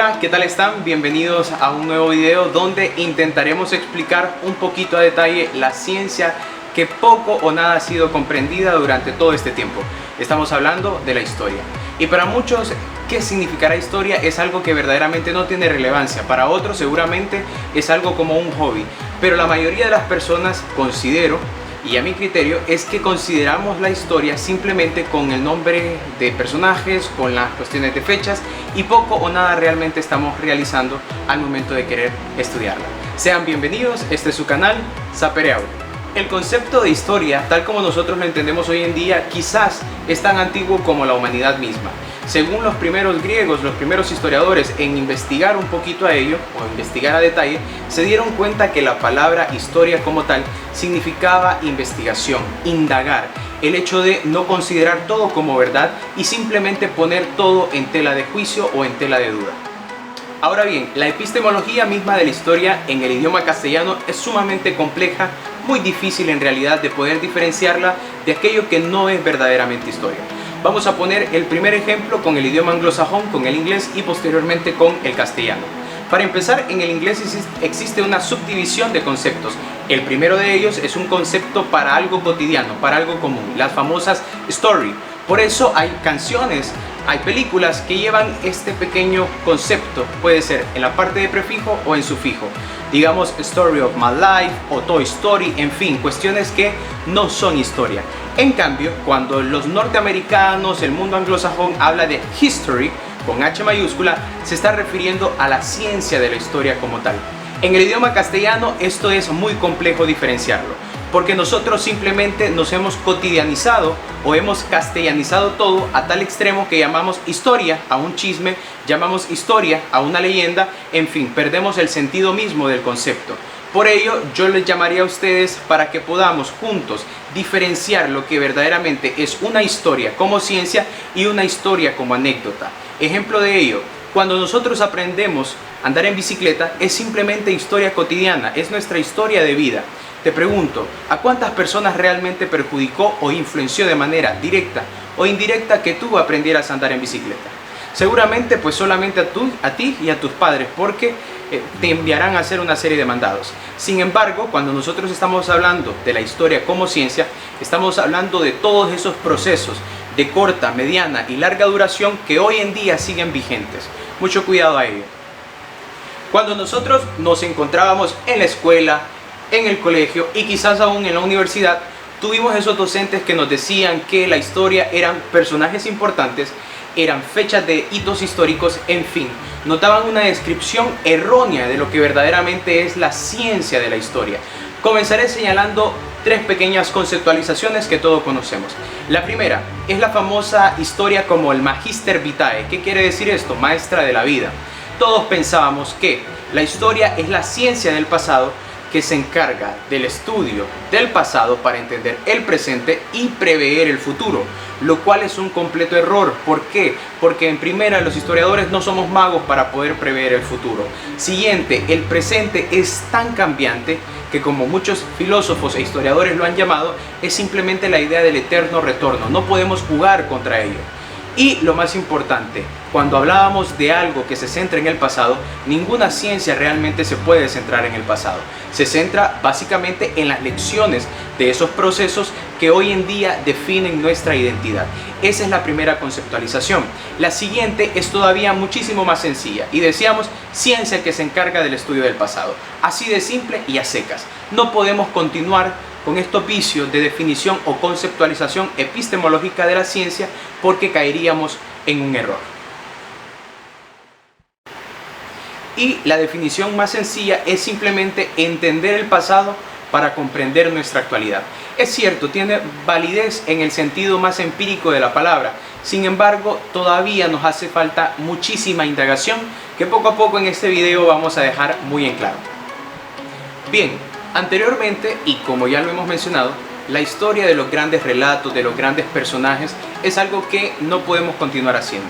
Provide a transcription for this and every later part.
Hola, ¿qué tal están? Bienvenidos a un nuevo video donde intentaremos explicar un poquito a detalle la ciencia que poco o nada ha sido comprendida durante todo este tiempo. Estamos hablando de la historia. Y para muchos, ¿qué significará historia? Es algo que verdaderamente no tiene relevancia. Para otros seguramente es algo como un hobby. Pero la mayoría de las personas, considero, y a mi criterio, es que consideramos la historia simplemente con el nombre de personajes, con las cuestiones de fechas, y poco o nada realmente estamos realizando al momento de querer estudiarla. Sean bienvenidos, este es su canal, Sapere Aude. El concepto de historia, tal como nosotros lo entendemos hoy en día, quizás es tan antiguo como la humanidad misma. Según los primeros griegos, los primeros historiadores, en investigar un poquito a ello, o investigar a detalle, se dieron cuenta que la palabra historia como tal significaba investigación, indagar, el hecho de no considerar todo como verdad y simplemente poner todo en tela de juicio o en tela de duda. Ahora bien, la epistemología misma de la historia en el idioma castellano es sumamente compleja, muy difícil en realidad de poder diferenciarla de aquello que no es verdaderamente historia. Vamos a poner el primer ejemplo con el idioma anglosajón, con el inglés y posteriormente con el castellano. Para empezar, en el inglés existe una subdivisión de conceptos. El primero de ellos es un concepto para algo cotidiano, para algo común, las famosas story. Por eso hay canciones, hay películas que llevan este pequeño concepto, puede ser en la parte de prefijo o en sufijo. Digamos Story of My Life o Toy Story, en fin, cuestiones que no son historia. En cambio, cuando los norteamericanos, el mundo anglosajón habla de history, con H mayúscula, se está refiriendo a la ciencia de la historia como tal. En el idioma castellano esto es muy complejo diferenciarlo, porque nosotros simplemente nos hemos cotidianizado o hemos castellanizado todo a tal extremo que llamamos historia a un chisme, llamamos historia a una leyenda, en fin, perdemos el sentido mismo del concepto. Por ello, yo les llamaría a ustedes para que podamos juntos diferenciar lo que verdaderamente es una historia como ciencia y una historia como anécdota. Ejemplo de ello, cuando nosotros aprendemos a andar en bicicleta es simplemente historia cotidiana, es nuestra historia de vida. Te pregunto, ¿a cuántas personas realmente perjudicó o influenció de manera directa o indirecta que tú aprendieras a andar en bicicleta? Seguramente pues solamente a ti y a tus padres, porque te enviarán a hacer una serie de mandados. Sin embargo, cuando nosotros estamos hablando de la historia como ciencia, estamos hablando de todos esos procesos de corta, mediana y larga duración que hoy en día siguen vigentes. Mucho cuidado a ello. Cuando nosotros nos encontrábamos en la escuela, en el colegio y quizás aún en la universidad, tuvimos esos docentes que nos decían que la historia eran personajes importantes, eran fechas de hitos históricos, en fin, nos daban una descripción errónea de lo que verdaderamente es la ciencia de la historia. Comenzaré señalando tres pequeñas conceptualizaciones que todos conocemos. La primera es la famosa historia como el Magister Vitae. ¿Qué quiere decir esto? Maestra de la vida. Todos pensábamos que la historia es la ciencia del pasado que se encarga del estudio del pasado para entender el presente y prever el futuro, lo cual es un completo error. ¿Por qué? Porque en primera, los historiadores no somos magos para poder prever el futuro. Siguiente, el presente es tan cambiante que, como muchos filósofos e historiadores lo han llamado, es simplemente la idea del eterno retorno. No podemos jugar contra ello. Y lo más importante, cuando hablábamos de algo que se centra en el pasado, ninguna ciencia realmente se puede centrar en el pasado. Se centra básicamente en las lecciones de esos procesos que hoy en día definen nuestra identidad. Esa es la primera conceptualización. La siguiente es todavía muchísimo más sencilla y decíamos ciencia que se encarga del estudio del pasado. Así de simple y a secas. No podemos continuar con estos vicios de definición o conceptualización epistemológica de la ciencia porque caeríamos en un error. Y la definición más sencilla es simplemente entender el pasado para comprender nuestra actualidad. Es cierto, tiene validez en el sentido más empírico de la palabra. Sin embargo, todavía nos hace falta muchísima indagación que poco a poco en este video vamos a dejar muy en claro. Bien, anteriormente, y como ya lo hemos mencionado, la historia de los grandes relatos, de los grandes personajes, es algo que no podemos continuar haciendo.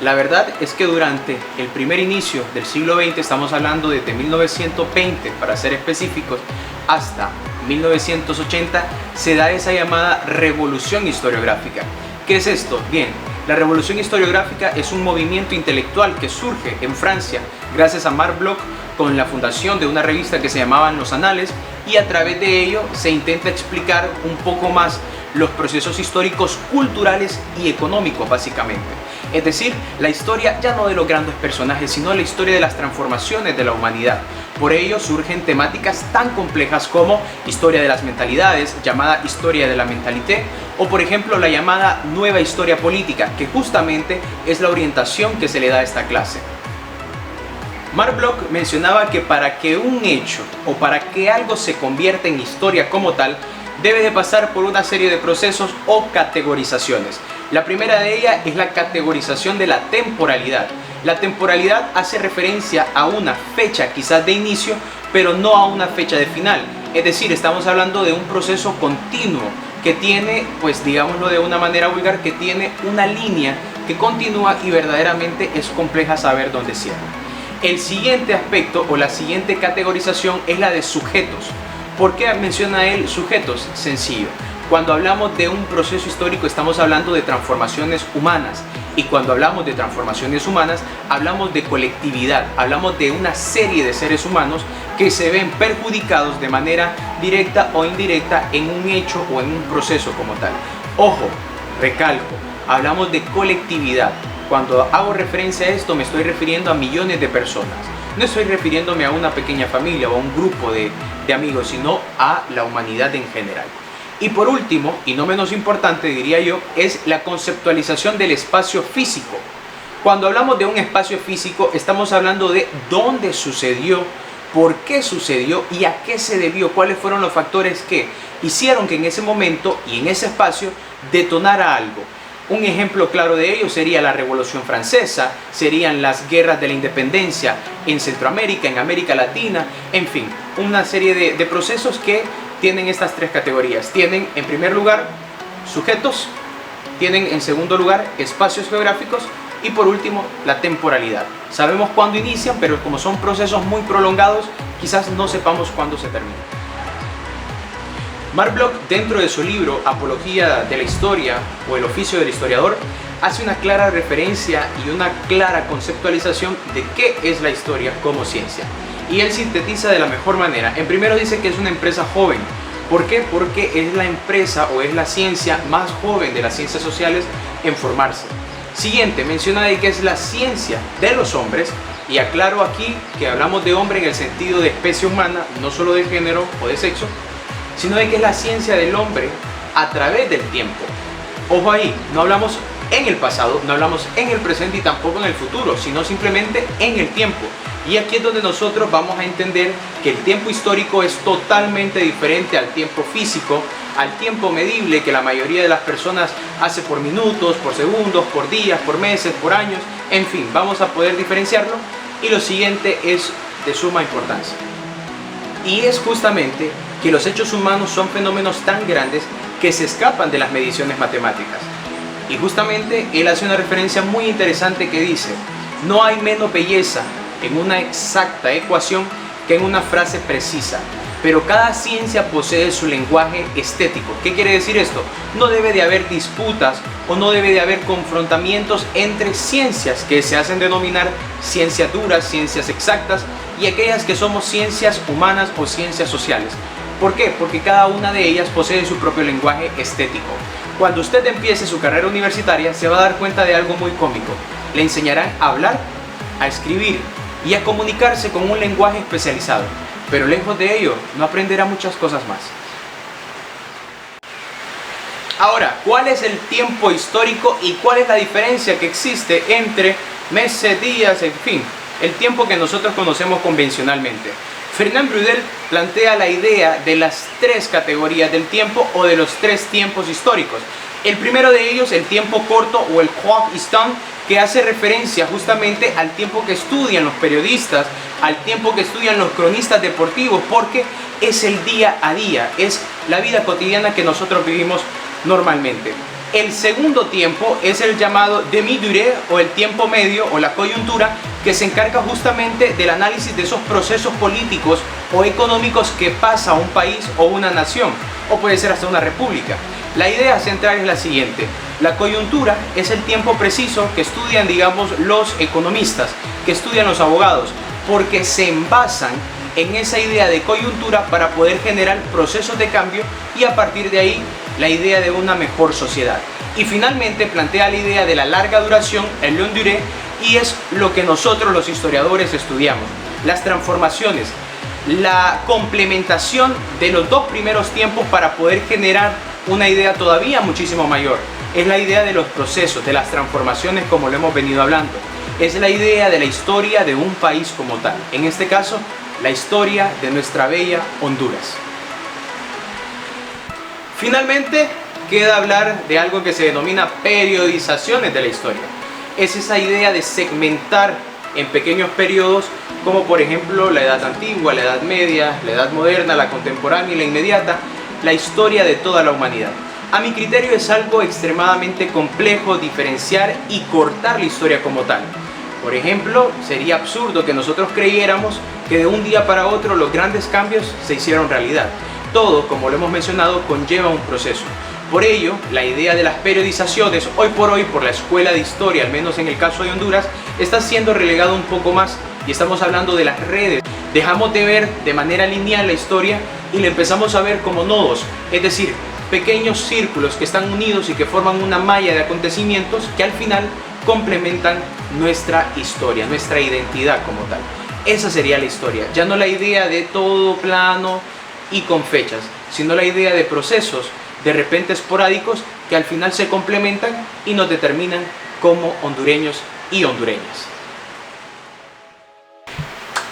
La verdad es que durante el primer inicio del siglo XX, estamos hablando desde 1920 para ser específicos, hasta 1980, se da esa llamada revolución historiográfica. ¿Qué es esto? Bien, La revolución historiográfica es un movimiento intelectual que surge en Francia gracias a Marc Bloch con la fundación de una revista que se llamaban Los Anales, y a través de ello se intenta explicar un poco más los procesos históricos, culturales y económicos básicamente. Es decir, la historia ya no de los grandes personajes, sino la historia de las transformaciones de la humanidad. Por ello surgen temáticas tan complejas como historia de las mentalidades, llamada historia de la mentalité, o por ejemplo la llamada nueva historia política, que justamente es la orientación que se le da a esta clase. Marc Bloch mencionaba que para que un hecho o para que algo se convierta en historia como tal, debe de pasar por una serie de procesos o categorizaciones. La primera de ellas es la categorización de la temporalidad. La temporalidad hace referencia a una fecha quizás de inicio, pero no a una fecha de final. Es decir, estamos hablando de un proceso continuo que tiene, pues digámoslo de una manera vulgar, que tiene una línea que continúa y verdaderamente es compleja saber dónde cierra. El siguiente aspecto o la siguiente categorización es la de sujetos. ¿Por qué menciona él sujetos? Sencillo. Cuando hablamos de un proceso histórico estamos hablando de transformaciones humanas, y cuando hablamos de transformaciones humanas hablamos de colectividad, hablamos de una serie de seres humanos que se ven perjudicados de manera directa o indirecta en un hecho o en un proceso como tal. Ojo, recalco, hablamos de colectividad. Cuando hago referencia a esto me estoy refiriendo a millones de personas. No estoy refiriéndome a una pequeña familia o a un grupo de amigos, sino a la humanidad en general. Y por último, y no menos importante diría yo, es la conceptualización del espacio físico. Cuando hablamos de un espacio físico estamos hablando de dónde sucedió, por qué sucedió y a qué se debió, cuáles fueron los factores que hicieron que en ese momento y en ese espacio detonara algo. Un ejemplo claro de ello sería la Revolución Francesa, serían las guerras de la independencia en Centroamérica, en América Latina, en fin, una serie de procesos que tienen estas tres categorías. Tienen en primer lugar sujetos, tienen en segundo lugar espacios geográficos y por último la temporalidad. Sabemos cuándo inician, pero como son procesos muy prolongados, quizás no sepamos cuándo se terminan. Marc Bloch, dentro de su libro Apología de la Historia o El Oficio del Historiador, hace una clara referencia y una clara conceptualización de qué es la historia como ciencia. Y él sintetiza de la mejor manera. En primero dice que es una empresa joven. ¿Por qué? Porque es la empresa o es la ciencia más joven de las ciencias sociales en formarse. Siguiente, menciona de que es la ciencia de los hombres. Y aclaro aquí que hablamos de hombre en el sentido de especie humana, no solo de género o de sexo, sino de que es la ciencia del hombre a través del tiempo. Ojo ahí, no hablamos en el pasado, no hablamos en el presente y tampoco en el futuro, sino simplemente en el tiempo. Y aquí es donde nosotros vamos a entender que el tiempo histórico es totalmente diferente al tiempo físico, al tiempo medible que la mayoría de las personas hace por minutos, por segundos, por días, por meses, por años, en fin, vamos a poder diferenciarlo. Y lo siguiente es de suma importancia. Y es justamente que los hechos humanos son fenómenos tan grandes que se escapan de las mediciones matemáticas. Y justamente él hace una referencia muy interesante que dice: no hay menos belleza en una exacta ecuación que en una frase precisa, pero cada ciencia posee su lenguaje estético. ¿Qué quiere decir esto? No debe de haber disputas o no debe de haber confrontamientos entre ciencias que se hacen denominar ciencias duras, ciencias exactas, y aquellas que somos ciencias humanas o ciencias sociales. ¿Por qué? Porque cada una de ellas posee su propio lenguaje estético. Cuando usted empiece su carrera universitaria se va a dar cuenta de algo muy cómico. Le enseñarán a hablar, a escribir y a comunicarse con un lenguaje especializado. Pero lejos de ello, no aprenderá muchas cosas más. Ahora, ¿cuál es el tiempo histórico y cuál es la diferencia que existe entre meses, días, en fin, el tiempo que nosotros conocemos convencionalmente? Fernand Braudel plantea la idea de las tres categorías del tiempo o de los tres tiempos históricos. El primero de ellos, el tiempo corto o el court instant, que hace referencia justamente al tiempo que estudian los periodistas, al tiempo que estudian los cronistas deportivos, porque es el día a día, es la vida cotidiana que nosotros vivimos normalmente. El segundo tiempo es el llamado demi-durée o el tiempo medio o la coyuntura, que se encarga justamente del análisis de esos procesos políticos o económicos que pasa un país o una nación, o puede ser hasta una república. La idea central es la siguiente: la coyuntura es el tiempo preciso que estudian, digamos, los economistas, que estudian los abogados, porque se envasan en esa idea de coyuntura para poder generar procesos de cambio y a partir de ahí la idea de una mejor sociedad. Y finalmente plantea la idea de la larga duración, el longue durée, y es lo que nosotros los historiadores estudiamos: las transformaciones, la complementación de los dos primeros tiempos para poder generar una idea todavía muchísimo mayor. Es la idea de los procesos, de las transformaciones, como lo hemos venido hablando. Es la idea de la historia de un país como tal. En este caso, la historia de nuestra bella Honduras. Finalmente, queda hablar de algo que se denomina periodizaciones de la historia. Es esa idea de segmentar en pequeños periodos, como por ejemplo la Edad Antigua, la Edad Media, la Edad Moderna, la Contemporánea y la Inmediata, la historia de toda la humanidad. A mi criterio es algo extremadamente complejo diferenciar y cortar la historia como tal. Por ejemplo, sería absurdo que nosotros creyéramos que de un día para otro los grandes cambios se hicieron realidad. Todo, como lo hemos mencionado, conlleva un proceso. Por ello, la idea de las periodizaciones, hoy por hoy, por la Escuela de Historia, al menos en el caso de Honduras, está siendo relegado un poco más y estamos hablando de las redes. Dejamos de ver de manera lineal la historia y la empezamos a ver como nodos, es decir, pequeños círculos que están unidos y que forman una malla de acontecimientos que al final complementan nuestra historia, nuestra identidad como tal. Esa sería la historia, ya no la idea de todo plano y con fechas, sino la idea de procesos de repente esporádicos que al final se complementan y nos determinan como hondureños y hondureñas.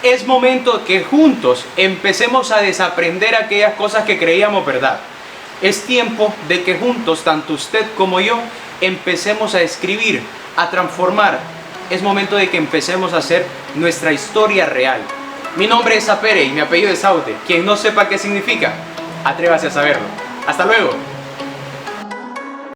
Es momento que juntos empecemos a desaprender aquellas cosas que creíamos verdad. Es tiempo de que juntos, tanto usted como yo, empecemos a escribir, a transformar. Es momento de que empecemos a hacer nuestra historia real. Mi nombre es Sapere y mi apellido es Saute. Quien no sepa qué significa, atrévase a saberlo. ¡Hasta luego!